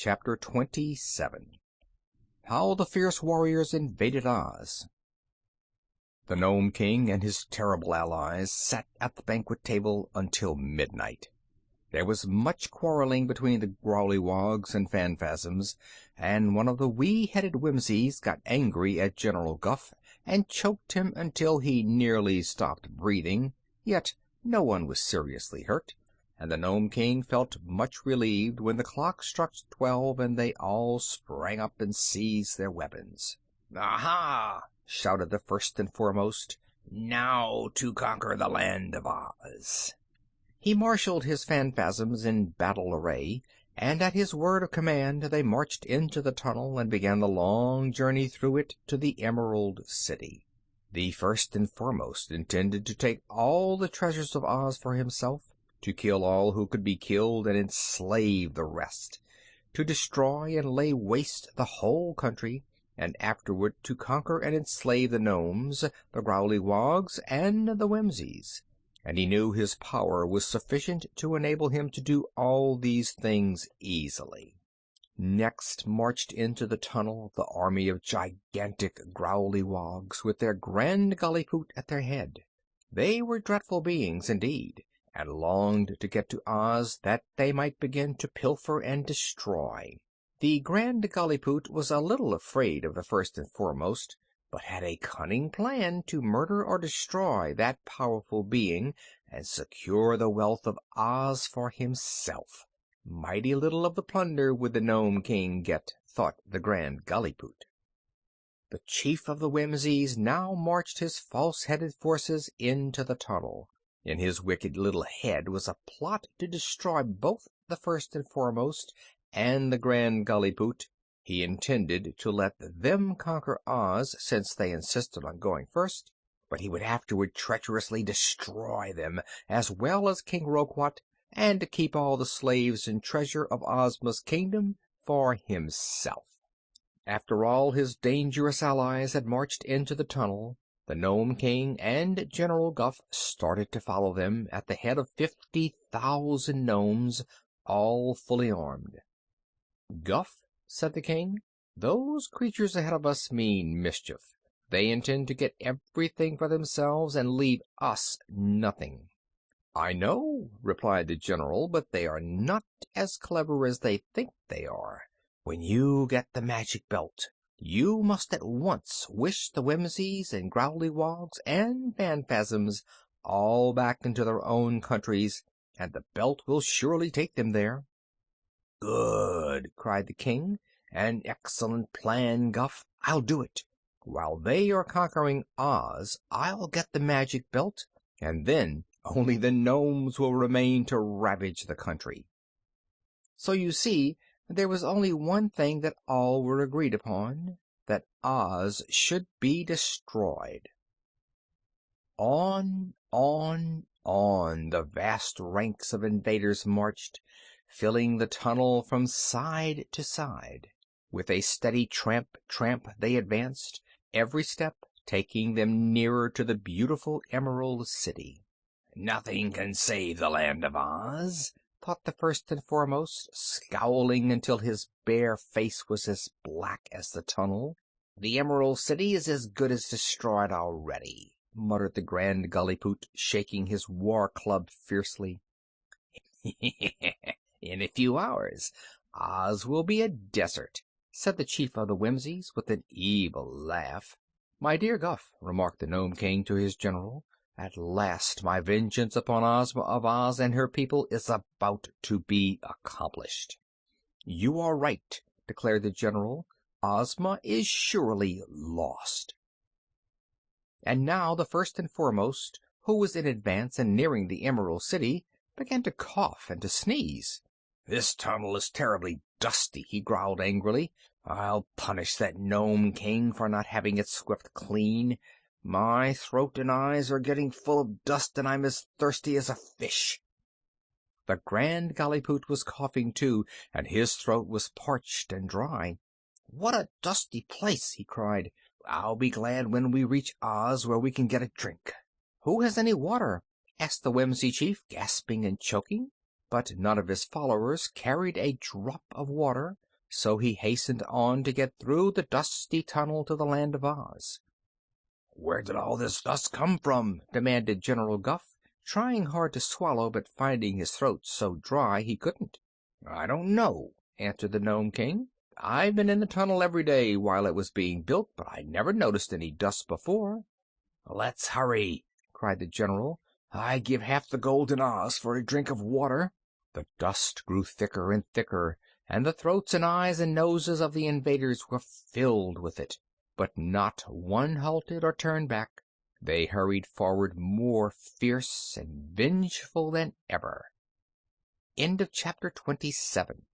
Chapter 27 How the Fierce Warriors Invaded Oz. The Nome King and his terrible allies sat at the banquet table until midnight. There was much quarreling between the Growleywogs and Phanfasms, and one of the wee-headed Whimsies got angry at General Guph and choked him until he nearly stopped breathing. Yet no one was seriously hurt, and the Nome King felt much relieved when the clock struck 12 and they all sprang up and seized their weapons. "Aha!" shouted the First and Foremost. "Now to conquer the land of Oz." He marshaled his Phanfasms in battle array, and at his word of command they marched into the tunnel and began the long journey through it to the Emerald City. The First and Foremost intended to take all the treasures of Oz for himself, to kill all who could be killed and enslave the rest, to destroy and lay waste the whole country, and afterward to conquer and enslave the Nomes, the Growleywogs, and the Whimsies. And he knew his power was sufficient to enable him to do all these things easily. Next marched into the tunnel the army of gigantic Growleywogs, with their Grand Gallipoot at their head. They were dreadful beings indeed, and longed to get to Oz that they might begin to pilfer and destroy. The Grand Gallipoot was a little afraid of the First and Foremost, but had a cunning plan to murder or destroy that powerful being and secure the wealth of Oz for himself. Mighty little of the plunder would the Nome King get, thought the Grand Gallipoot. The chief of the Whimsies now marched his false-headed forces into the tunnel. In his wicked little head was a plot to destroy both the First and Foremost and the Grand Gallipoot. He intended to let them conquer Oz, since they insisted on going first, but he would afterward treacherously destroy them, as well as King Roquat, and to keep all the slaves and treasure of Ozma's kingdom for himself. After all his dangerous allies had marched into the tunnel, the Nome King and General Guph started to follow them at the head of 50,000 gnomes, all fully armed. "Guph," said the king, "those creatures ahead of us mean mischief. They intend to get everything for themselves and leave us nothing." "I know," replied the general, "but they are not as clever as they think they are. When you get the magic belt, you must at once wish the Whimsies and Growleywogs and Phanfasms all back into their own countries, and the belt will surely take them there." "Good!" cried the king. "An excellent plan, Guph. I'll do it. While they are conquering Oz, I'll get the magic belt, and then only the gnomes will remain to ravage the country." So you see, there was only one thing that all were agreed upon, that Oz should be destroyed. On, the vast ranks of invaders marched, filling the tunnel from side to side. With a steady tramp, tramp they advanced, every step taking them nearer to the beautiful Emerald City. "Nothing can save the land of Oz," thought the First and Foremost, scowling until his bare face was as black as the tunnel. "The Emerald City is as good as destroyed already," muttered the Grand Gallipoot, shaking his war club fiercely. "In a few hours, Oz will be a desert," said the chief of the Whimsies, with an evil laugh. "My dear Guph," remarked the Nome King to his general, "at last my vengeance upon Ozma of Oz and her people is about to be accomplished." "You are right," declared the general. "Ozma is surely lost." And now the First and Foremost, who was in advance and nearing the Emerald City, began to cough and to sneeze. "This tunnel is terribly dusty," he growled angrily. "I'll punish that Nome King for not having it swept clean. My throat and eyes are getting full of dust, and I'm as thirsty as a fish." The Grand Gallipoot was coughing too, and his throat was parched and dry. "What a dusty place!" he cried. "I'll be glad when we reach Oz, where we can get a drink." "Who has any water?" asked the Whimsy chief, gasping and choking. But none of his followers carried a drop of water, so he hastened on to get through the dusty tunnel to the Land of Oz. "Where did all this dust come from?" demanded General Guph, trying hard to swallow, but finding his throat so dry he couldn't. "I don't know," answered the Nome King. "I've been in the tunnel every day while it was being built, but I never noticed any dust before." "Let's hurry!" cried the general. "I'd give half the golden Oz for a drink of water." The dust grew thicker and thicker, and the throats and eyes and noses of the invaders were filled with it. But not one halted or turned back. They hurried forward more fierce and vengeful than ever. End of chapter 27.